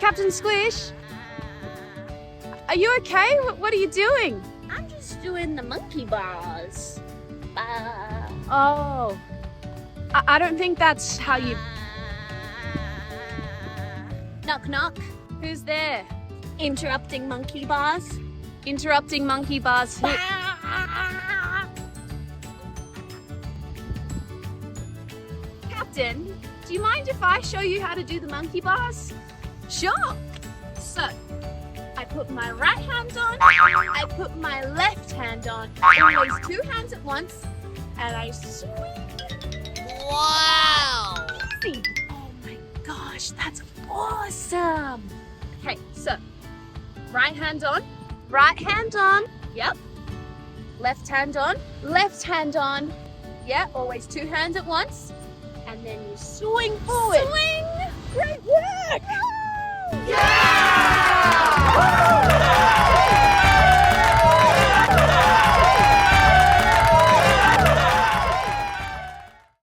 Captain Squish. Are you okay? What are you doing? I'm just doing the monkey bars. Oh. I don't think that's how you... Knock knock. Who's there? Interrupting monkey bars. Interrupting monkey bars. Captain, do you mind if I show you how to do the monkey bars? Sure. So, I put my right hand on, I put my left hand on, always two hands at once, and I swing. Wow. Easy. Oh my gosh, that's awesome. Okay, so, right hand on, yep. Left hand on, yeah, always two hands at once. And then you swing forward. Swing. Great work!